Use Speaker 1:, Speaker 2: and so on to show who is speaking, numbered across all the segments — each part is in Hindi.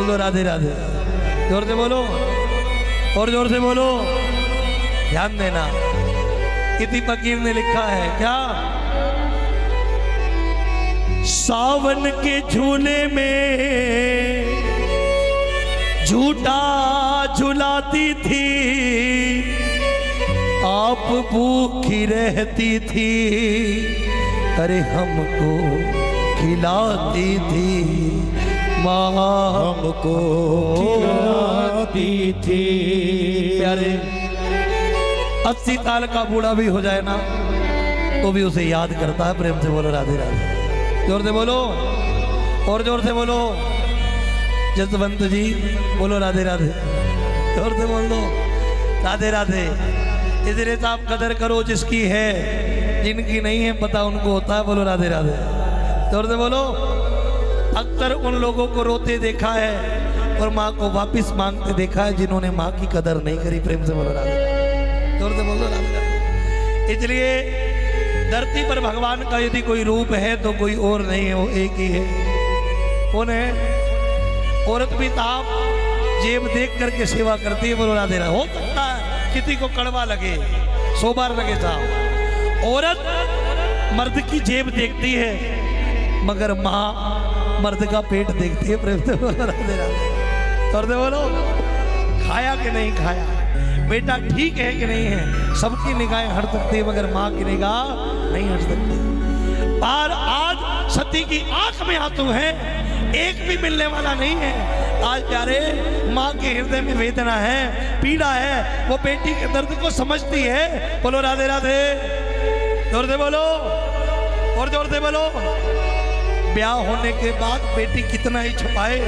Speaker 1: बोलो राधे राधे, जोर से बोलो और जोर से बोलो। ध्यान देना, किसी फकीर ने लिखा है क्या, सावन के झूले में झूठा झुलाती थी, आप भूखी रहती थी, अरे हमको खिलाती थी, माँ हमको खिलाती थी। प्यारे 80 साल का बूढ़ा भी हो जाए ना तो भी उसे याद करता है। प्रेम से बोलो राधे राधे, जोर से बोलो और जोर से बोलो। जसवंत जी बोलो राधे राधे, जोर से बोल दो राधे राधे। इसलिए आप कदर करो जिसकी है, जिनकी नहीं है पता उनको होता है। बोलो राधे राधे, जोर से बोलो। अक्सर उन लोगों को रोते देखा है और माँ को वापिस मांगते देखा है जिन्होंने माँ की कदर नहीं करी। प्रेम से बोलो राधे, जोर से बोलो राधे राधे। इसलिए धरती पर भगवान का यदि कोई रूप है तो कोई और नहीं है, वो एक ही है। कौन है? औरत भी साहब जेब देख करके सेवा करती है। बोलो राधे राधे। हो सकता है किसी को कड़वा लगे, 100 बार लगे साहब। औरत मर्द की जेब देखती है मगर माँ मर्द का पेट देखती है। प्रेम से बोलो राधे राधे, और बोलो खाया कि नहीं खाया, बेटा ठीक है कि नहीं है। सबकी निगाहें हट सकती है मगर माँ की निगाह नहीं हट सकती। पर आज सती की आंख में आंसू है, एक भी मिलने वाला नहीं है। आज प्यारे माँ के हृदय में वेदना है, पीड़ा है, वो बेटी के दर्द को समझती है। बोलो राधे राधे, जोर से बोलो और जोर से बोलो। ब्याह होने के बाद बेटी कितना ही छुपाए,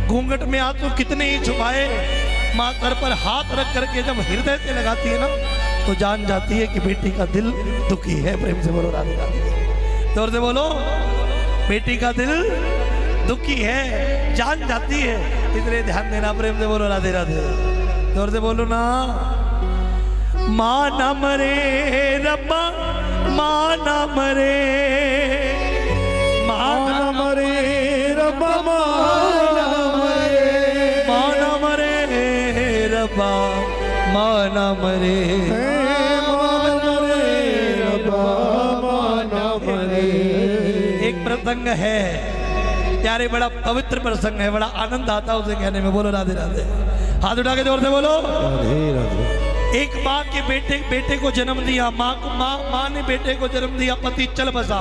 Speaker 1: घूंघट में आंसू कितने ही छुपाए, माँ सर पर हाथ रख करके जब हृदय से लगाती है ना तो जान जाती है कि बेटी का दिल दुखी है। प्रेम से बोलो राधे राधे, जोर से बोलो। बेटी का दिल दुखी है, जान जाती है। इसलिए ध्यान देना। प्रेम से बोलो राधे राधे, जोर से बोलो ना। माँ ना मरे रब्बा, माँ ना मरे, माँ ना मरे रब्बा, माँ ना मरे, माँ ना मरे रब्बा, माँ ना मरे, माँ ना मरे रब्बा, माँ ना मरे। एक प्रसंग है प्यारे, बड़ा पवित्र प्रसंग है, बड़ा आनंद आता है उसे कहने में। बोलो राधे राधे, हाथ उठा के जोर से बोलो राधे राधे। एक माँ के बेटे को जन्म दिया। माँ ने बेटे को जन्म दिया। पति चल बसा,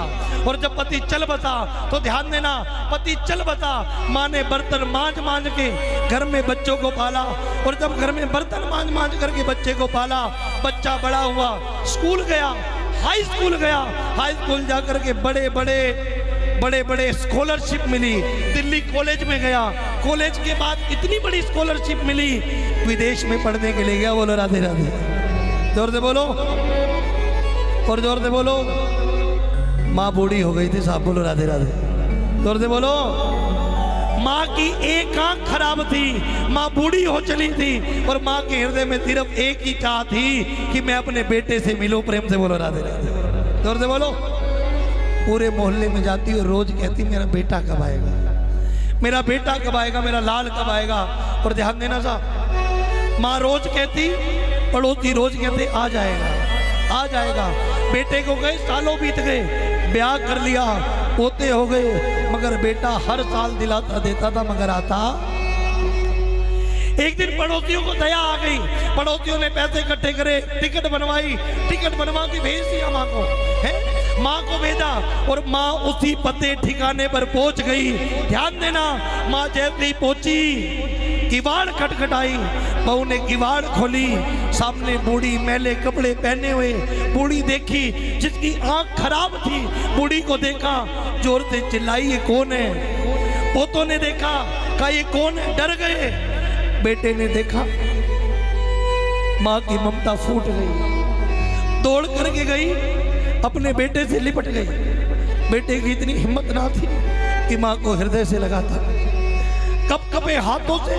Speaker 1: और जब पति चल बसा तो ध्यान देना, पति चल बसा, माँ ने बर्तन मांज के घर में बच्चों को पाला। और जब घर में बर्तन मांज करके बच्चे को पाला, बच्चा बड़ा हुआ, स्कूल गया, हाई स्कूल गया। हाई स्कूल जाकर के बड़े बड़े स्कॉलरशिप मिली। दिल्ली कॉलेज में गया, कॉलेज के बाद इतनी बड़ी स्कॉलरशिप मिली, विदेश में पढ़ने के लिए गया। बोलो राधे राधे, जोर से बोलो और जोर से बोलो। माँ बूढ़ी हो गई थी साहब। बोलो राधे राधे, जोर से बोलो। माँ की एक आंख खराब थी, माँ बूढ़ी हो चली थी, और माँ के हृदय में सिर्फ एक ही चाह थी कि मैं अपने बेटे से मिलूं। प्रेम से बोलो राधे राधे, जोर से बोलो। पूरे मोहल्ले में जाती और रोज कहती मेरा बेटा कब आएगा, मेरा बेटा कब आएगा, मेरा लाल कब आएगा। और ध्यान देना साहब, माँ रोज कहती, पड़ोसी रोज कहते आ जाएगा आ जाएगा। बेटे को गए, सालों बीत गए, ब्याह कर लिया, पोते हो गए, मगर बेटा हर साल दिलाता देता था मगर आता। एक दिन पड़ोसियों को दया आ गई, पड़ोसियों ने पैसे इकट्ठे करे, टिकट बनवाई, टिकट बनवा के भेज दिया माँ को, है माँ को भेजा, और माँ उसी पते ठिकाने पर पहुंच गई। ध्यान देना, माँ जैसे ही पहुंची, किवाड़ खटखटाई, बहू ने किवाड़ खोली, सामने बूढ़ी मैले कपड़े पहने हुए बूढ़ी देखी, जिसकी आंख खराब थी। बूढ़ी को देखा, जोर से चिल्लाई ये कौन है। पोतों ने देखा, कहा ये कौन है, डर गए। बेटे ने देखा, माँ की ममता फूट गई, दौड़ करके गई, अपने बेटे से लिपट गई। बेटे की इतनी हिम्मत ना थी कि माँ को हृदय से लगाता। कपकपे हाथों से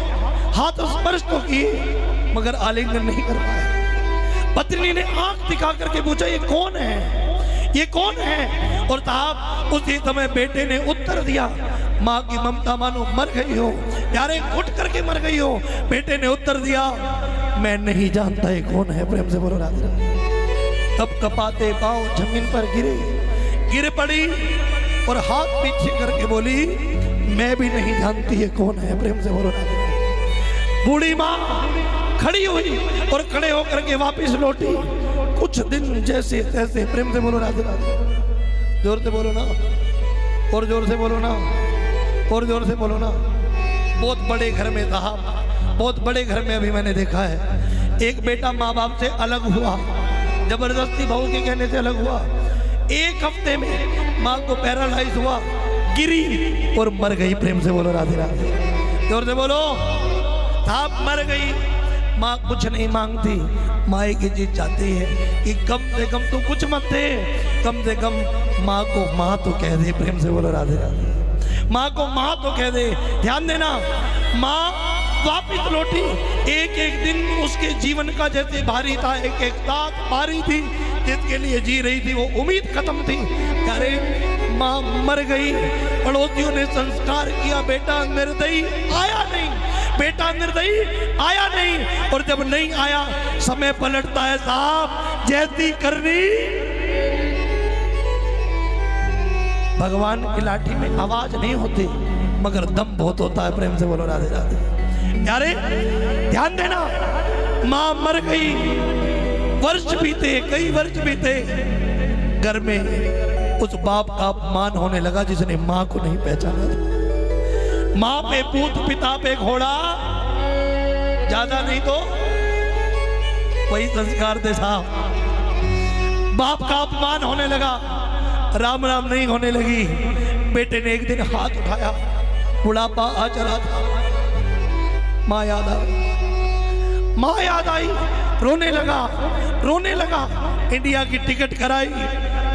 Speaker 1: हाथ स्पर्श तो किए मगर आलिंगन नहीं कर पाया। पत्नी ने आंख दिखा करके पूछा ये कौन है, ये कौन है। और साहब उसी समय बेटे ने उत्तर दिया, माँ की ममता मानो मर गई हो, प्यारे घुट करके मर गई हो। बेटे ने उत्तर दिया, मैं नहीं जानता ये कौन है। प्रेम से बोलो राधे राधे। तब कपाते पांव जमीन पर गिर पड़ी और हाथ पीछे करके बोली, मैं भी नहीं जानती ये कौन है। प्रेम से बोलो राधे राधे। बूढ़ी माँ खड़ी हुई और खड़े होकर के वापस लौटी। कुछ दिन जैसे तैसे। प्रेम से बोलो राधे राधे। जोर से बोलो ना, और जोर से बोलो ना, और जोर से बोलो ना। बहुत बड़े घर में था, बहुत बड़े घर में अभी मैंने देखा है, एक बेटा माँ बाप से अलग हुआ, जबरदस्ती बहू के कहने से अलग हुआ। एक हफ्ते में माँ को पैरालाइज हुआ, गिरी और मर गई। प्रेम से बोलो राधे राधे। जोर से बोलो। साहब मर गई। माँ कुछ नहीं मांगती, माँ एक ही चीज चाहती है कि कम से कम तू कुछ मत दे, कम से कम माँ को माँ तो कह दे। प्रेम से बोलो राधे राधे। माँ को माँ तो कह दे। ध्यान देना, माँ वापिस लौटी। एक एक दिन उसके जीवन का जैसे भारी था, एक एक रात भारी थी जिसके लिए जी रही थी, वो उम्मीद खत्म थी। अरे माँ मर गई। पड़ोसियों ने संस्कार किया, बेटा निर्दयी आया नहीं, बेटा निर्दयी आया नहीं। और जब नहीं आया, समय पलटता है साहब, जैसी करनी। भगवान की लाठी में आवाज नहीं होती, मगर दम बहुत होता है। प्रेम से बोलो राधे राधे। यारे ध्यान देना, मां मर गई, वर्ष बीते, कई वर्ष बीते। घर में उस बाप का अपमान होने लगा जिसने मां को नहीं पहचाना था। मां पे पूत, पिता पे घोड़ा, ज्यादा नहीं तो वही संस्कार थे साहब। बाप का अपमान होने लगा, राम राम नहीं होने लगी। बेटे ने एक दिन हाथ उठाया, बुढ़ापा आ चला था। माँ याद आई, माँ याद आई, रोने लगा, रोने लगा। इंडिया की टिकट कराई,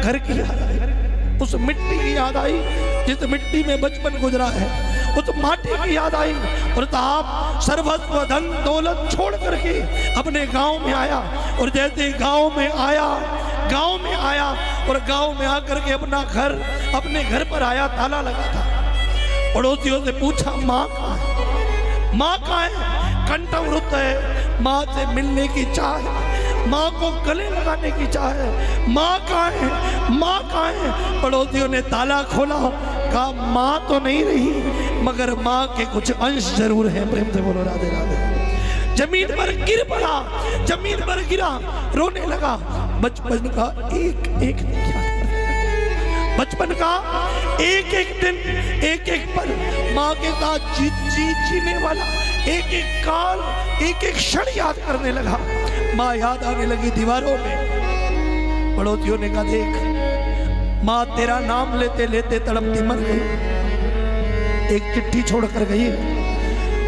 Speaker 1: घर की याद आई, उस मिट्टी की याद आई जिस मिट्टी में बचपन गुजरा है, उस माटी की याद आई। और साहब सर्वस्व धन दौलत छोड़ करके अपने गांव में आया। और जैसे गांव में आया, गांव में आया और गांव में आकर के अपना घर, अपने घर पर आया, ताला लगा था। पड़ोसियों से पूछा, माँ कहाँ है? माँ कहाँ है? कंठवृत है, माँ से मिलने की चाह है, माँ को गले लगाने की चाह है। माँ कहाँ है? माँ कहाँ है? पड़ोसियों ने ताला खोला, कहा माँ तो नहीं रही, मगर माँ के कुछ अंश जरूर हैं। प्रेम से बोलो राधे राधे। जमीन पर गिर पड़ा, जमीन पर गिरा, रोने लगा। बचपन का एक एक बचपन का एक एक दिन, एक एक पल, माँ के साथ जीने वाला एक एक काल, एक एक क्षण याद करने लगा। माँ याद आने लगी दीवारों में। पड़ोसियों ने कहा, देख माँ तेरा नाम लेते लेते तड़पती मर गई, एक चिट्ठी छोड़ कर गई,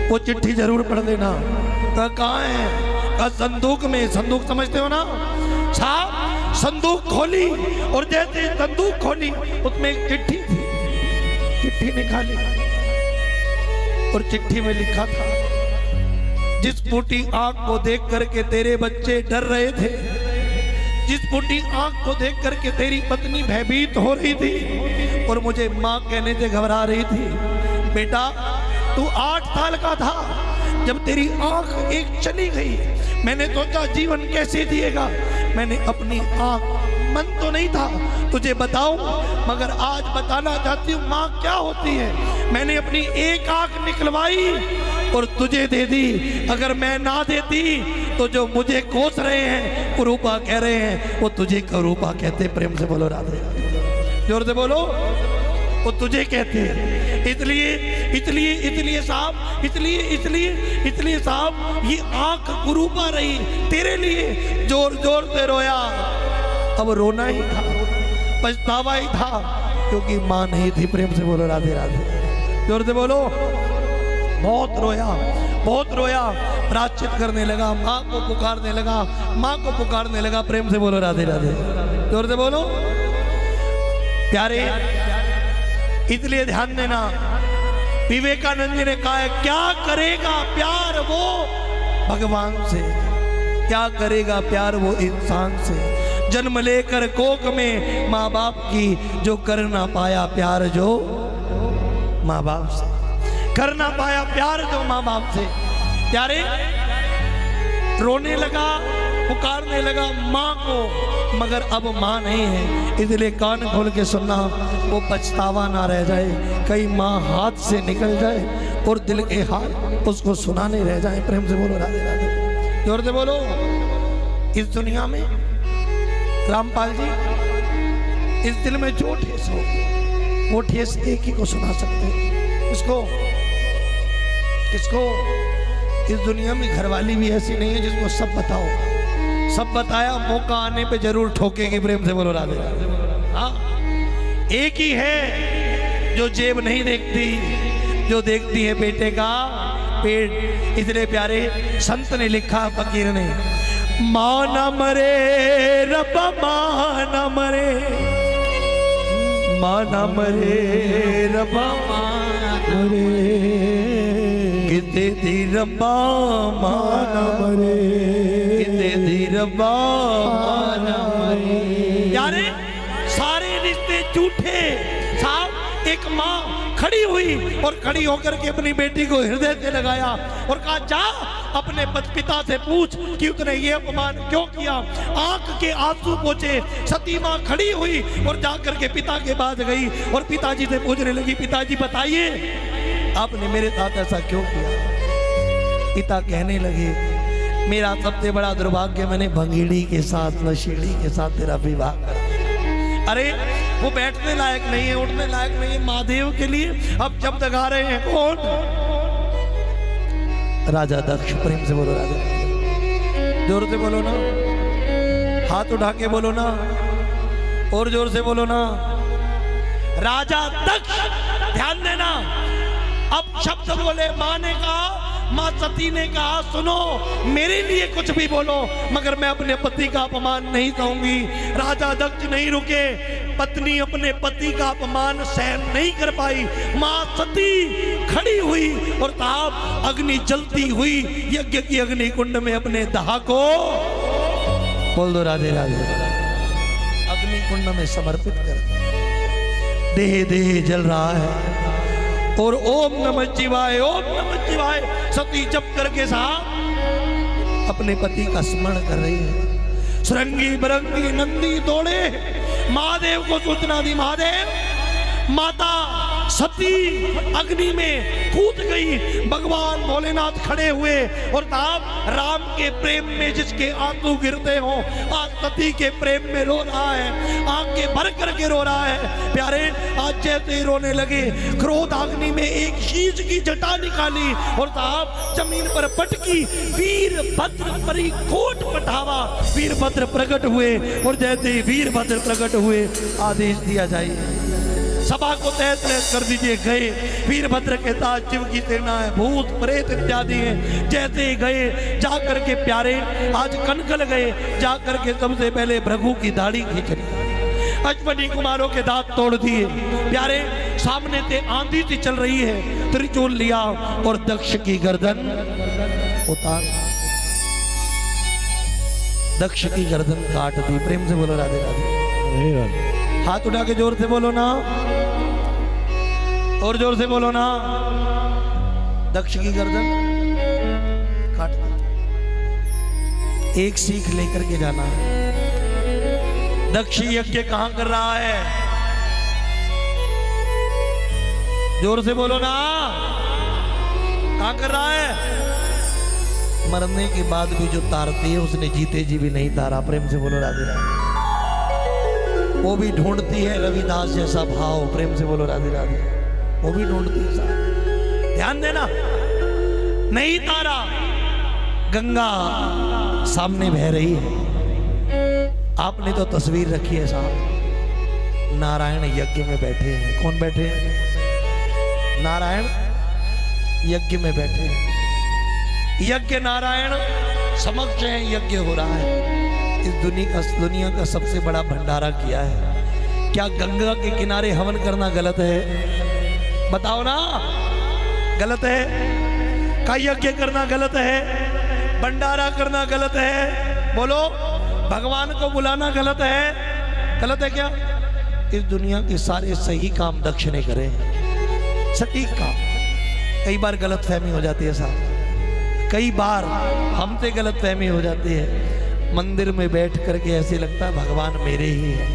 Speaker 1: वो चिट्ठी जरूर पढ़ देना। कहाँ है? कहा संदूक में। संदूक समझते हो ना साहब? संदूक खोली और जैसे संदूक खोली उसमें एक चिट्ठी थी। चिट्ठी निकाली और चिट्ठी में लिखा था, जिस फूटी आंख को देख करके तेरे बच्चे डर रहे थे, जिस फूटी आंख को देख करके तेरी पत्नी भयभीत हो रही थी और मुझे माँ कहने से घबरा रही थी, बेटा तू 8 साल का था जब तेरी आंख एक चली गई। मैंने सोचा जीवन कैसे जिएगा, मैंने अपनी आंख, मन तो नहीं था तुझे बताऊं, मगर आज बताना चाहती हूँ माँ क्या होती है। मैंने अपनी एक आंख निकलवाई और तुझे दे दी। अगर मैं ना देती तो जो मुझे कोस रहे हैं, कुरूपा कह रहे हैं, वो तुझे करूपा कहते। प्रेम से बोलो राधे, जोर से बोलो, वो तुझे कहते हैं। इसलिए इसलिए इसलिए साहब, इसलिए इसलिए इसलिए साहब, ये आंख कुरूपा रही तेरे लिए। जोर जोर से रोया, अब रोना ही था, पछतावा ही था, क्योंकि माँ नहीं थी। प्रेम से बोलो राधे राधे, जोर से बोलो। बहुत रोया, बहुत रोया, प्रायश्चित करने लगा, माँ को पुकारने लगा, माँ को पुकारने लगा। प्रेम से बोलो राधे राधे, जोर से बोलो प्यारे। इसलिए ध्यान देना, विवेकानंद जी ने कहा है, क्या करेगा प्यार वो भगवान से, क्या करेगा प्यार वो इंसान से। जन्म लेकर कोख में माँ बाप की, जो कर ना पाया प्यार जो माँ बाप से, कर ना पाया प्यार जो माँ बाप से। प्यारे रोने लगा, पुकारने लगा माँ को, मगर अब माँ नहीं है, इसलिए कान खोल के सुनना, वो पछतावा ना रह जाए, कहीं माँ हाथ से निकल जाए और दिल के हाल उसको सुनाने रह जाए। प्रेम से बोलो राधे राधे, जोर से बोलो। इस दुनिया में रामपाल जी, इस दिल में जो ठेस हो वो ठेस एक ही को सुना सकते हैं। किसको? किसको? इस दुनिया में घरवाली भी ऐसी नहीं है जिसको सब बताओ, सब बताया मौका आने पे जरूर ठोकेगी। प्रेम से बोलो राधे राधे। हाँ, एक ही है जो जेब नहीं देखती, जो देखती है बेटे का पेट। इसलिए प्यारे संत ने लिखा, फकीर ने, मां न मरे रब्बा मां न मरे, मां न मरे रब्बा मां न मरे, किते दी रब्बा मां न मरे, किते दी रब्बा मां न मरे। यारे सारे रिश्ते झूठे। साहब एक माँ खड़ी हुई और खड़ी होकर के अपनी बेटी को हृदय से लगाया और कहा, जा अपने पिता से पूछ कि उसने ये अपमान क्यों किया। आंख के आंसू पोंछे सती माँ खड़ी हुई और जाकर के पिता के पास गई और पिताजी से पूछने लगी, पिताजी बताइए आपने मेरे साथ ऐसा क्यों किया। पिता कहने लगे, मेरा सबसे बड़ा दुर्भाग्य, मैंने भंगीड़ी के साथ, नशेड़ी के साथ तेरा विवाह कर दिया। अरे वो बैठने लायक नहीं है, उठने लायक नहीं है, महादेव के लिए अब जब तक आ रहे हैं कौन? राजा दक्ष। प्रेम से बोलो राजा, जोर से बोलो ना, हाथ उठा के बोलो ना, और जोर से बोलो ना, राजा दक्ष। ध्यान देना, अब शब्द बोले, माँ ने कहा, माँ सती ने कहा, सुनो मेरे लिए कुछ भी बोलो मगर मैं अपने पति का अपमान नहीं कहूंगी। राजा दक्ष नहीं रुके, पत्नी अपने पति का अपमान सहन नहीं कर पाई। माँ सती खड़ी हुई और ताप अग्नि जलती हुई यज्ञ की अग्नि कुंड में अपने दाह को, बोल दो राधे राधे, अग्नि कुंड में समर्पित कर, देह देह जल रहा है और ओम नमः शिवाय, ओम नमः शिवाय सती जप करके साहब अपने पति का स्मरण कर रही है। सरंगी बरंगी नंदी दौड़े, महादेव को सूचना दी, महादेव माता सती अग्नि में कूद गई। भगवान भोलेनाथ खड़े हुए और ताप राम के प्रेम में जिसके आंसू गिरते हो, आज सती के प्रेम में रो रहा है, आंखें भर करके रो रहा है। प्यारे आज जैसे ही रोने लगे, क्रोध अग्नि में एक शीश की जटा निकाली और ताप जमीन पर पटकी, वीरभद्र परी कोट पठावा, वीरभद्र प्रकट हुए और जैसे ही वीरभद्र प्रकट हुए आदेश दिया जाए सभा को तहस नहस कर दीजिए। गए वीरभद्र के साथ शिव की सेना है, भूत प्रेत इत्यादि है। जैसे ही गए जा करके प्यारे आज कनकल गए, जा करके सबसे पहले भृगु की दाढ़ी खींच ली, अश्वनी कुमारों के दांत तोड़ दिए। प्यारे सामने से आंधी सी चल रही है, त्रिशूल लिया और दक्ष की गर्दन उतार, दक्ष की गर्दन काट दी। प्रेम से बोलो राधे राधे, हाथ उठा के जोर से बोलो ना, और जोर से बोलो ना, दक्ष की गर्दन काट दी। एक सीख लेकर के जाना है, दक्ष यज्ञ कहां कर रहा है? जोर से बोलो ना, कहां कर रहा है? मरने के बाद भी जो तारती है उसने जीते जी भी नहीं तारा। प्रेम से बोलो राधे राधे, वो भी ढूंढती है रविदास जैसा भाव। प्रेम से बोलो राधे राधे, वो भी ढूंढती है साहब। ध्यान देना, नहीं तारा, गंगा सामने बह रही है। आपने तो तस्वीर रखी है साहब, नारायण यज्ञ में बैठे हैं। कौन बैठे हैं? नारायण यज्ञ में बैठे हैं। यज्ञ नारायण समक्ष है, यज्ञ हो रहा है। इस दुनिया का सबसे बड़ा भंडारा किया है। क्या गंगा के किनारे हवन करना गलत है? बताओ ना, गलत है? का यज्ञ करना गलत है? भंडारा करना गलत है? बोलो, भगवान को बुलाना गलत है? गलत है क्या? इस दुनिया के सारे सही काम दक्ष ने करे हैं। सटीक का। कई बार गलत फहमी हो जाती है साहब, कई बार हमसे गलत फहमी हो जाती है। मंदिर में बैठ करके ऐसे लगता है भगवान मेरे ही है,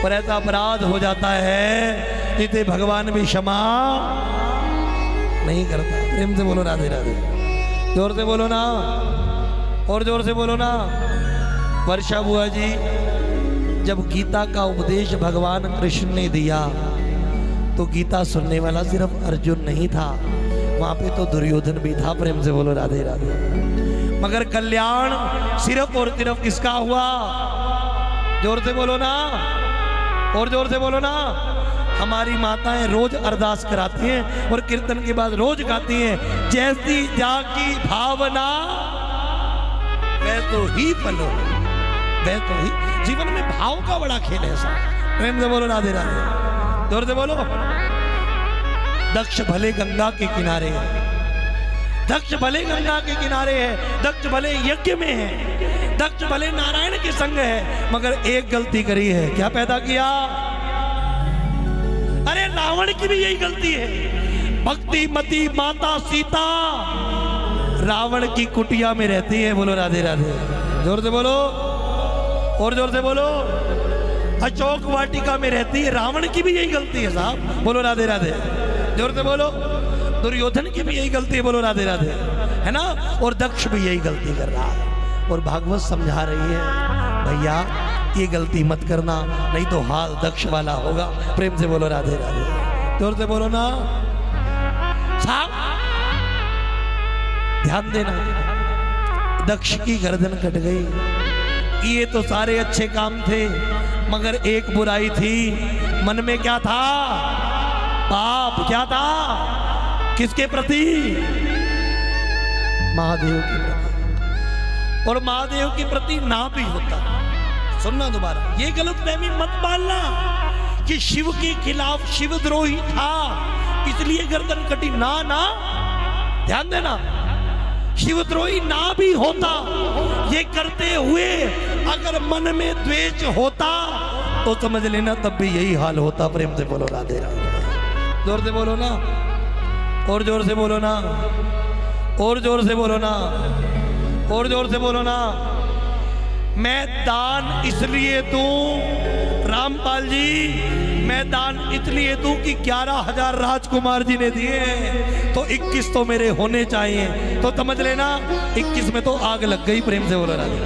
Speaker 1: और ऐसा अपराध हो जाता है जिसे भगवान भी क्षमा नहीं करता। प्रेम से बोलो राधे राधे, जोर से बोलो ना, और जोर से बोलो ना। वर्षा बुआ जी, जब गीता का उपदेश भगवान कृष्ण ने दिया तो गीता सुनने वाला सिर्फ अर्जुन नहीं था, वहां पे तो दुर्योधन भी था। प्रेम से बोलो राधे राधे। मगर कल्याण सिर्फ और सिर्फ किसका हुआ? जोर से बोलो ना, और जोर से बोलो ना। हमारी माताएं रोज अरदास कराती हैं और कीर्तन के बाद रोज गाती हैं, जैसी जाकी भावना वैसो ही फल हो, वैसो ही। जीवन में भाव का बड़ा खेल है साहब। प्रेम से बोलो राधे राधे, जोर से बोलो। दक्ष भले गंगा के किनारे है, दक्ष भले गंगा के किनारे है, दक्ष भले यज्ञ में है, दक्ष भले नारायण के संग है, मगर एक गलती करी है। क्या पैदा किया? अरे रावण की भी यही गलती है। भक्ति मती माता सीता रावण की कुटिया में रहती है। बोलो राधे राधे, जोर से बोलो, और जोर से बोलो। अशोक वाटिका में रहती है। रावण की भी यही गलती है साहब। बोलो राधे राधे, जोर से बोलो। दुर्योधन की भी यही गलती है। बोलो राधे राधे, है ना। और दक्ष भी यही गलती कर रहा है, और भागवत समझा रही है, भैया ये गलती मत करना, नहीं तो हाल दक्ष वाला होगा। प्रेम से बोलो राधे राधे, जोर से बोलो ना साहब। ध्यान देना, दक्ष की गर्दन कट गई। ये तो सारे अच्छे काम थे, मगर एक बुराई थी मन में। क्या था? पाप। क्या था? किसके प्रति? महादेव के प्रति। और महादेव के प्रति ना भी होता। सुनना दोबारा, ये गलत फहमी मत पालना कि शिव के खिलाफ शिवद्रोही था इसलिए गर्दन कटी। ना ना, ध्यान देना, शिवद्रोही ना भी होता, ये करते हुए अगर मन में द्वेष होता तो समझ लेना तब भी यही हाल होता। प्रेम से बोलो राधे राधे, जोर से बोलो ना, और जोर से बोलो ना, और जोर से बोलो ना, और जोर से बोलो ना। मैं दान इसलिए दूं, रामपाल जी, मैं दान इसलिए दूं कि 11,000 राजकुमार जी ने दिए, तो 21 तो मेरे होने चाहिए। तो समझ लेना 21 में तो आग लग गई। प्रेम से बोलो राधे,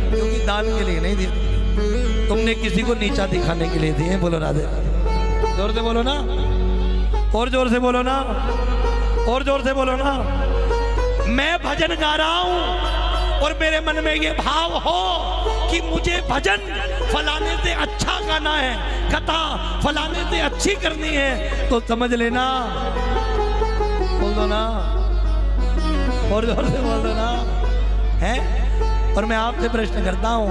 Speaker 1: क्योंकि दान के लिए नहीं दिए, तुमने किसी को नीचा दिखाने के लिए दिए। बोलो राधे, जोर से बोलो ना, और जोर से बोलो ना, और जोर से बोलो ना। मैं भजन गा रहा हूं और मेरे मन में ये भाव हो कि मुझे भजन फलाने से अच्छा गाना है, कथा फलाने से अच्छी करनी है, तो समझ लेना, बोल दो ना, और जोर से बोल दो ना, है। और मैं आपसे प्रश्न करता हूं,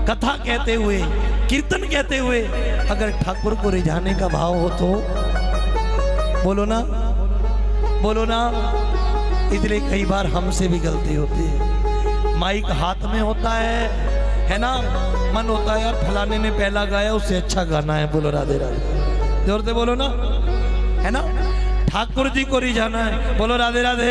Speaker 1: कथा कहते हुए, कीर्तन कहते हुए अगर ठाकुर को रिझाने का भाव हो तो बोलो ना, बोलो ना। इसलिए कई बार हमसे भी गलती होती है। माइक हाथ में होता है ना, मन होता है यार फलाने ने पहला गाया उससे अच्छा गाना है। बोलो राधे राधे, जोर से बोलो ना, है ना। ठाकुर जी को रिझाना है, बोलो राधे राधे।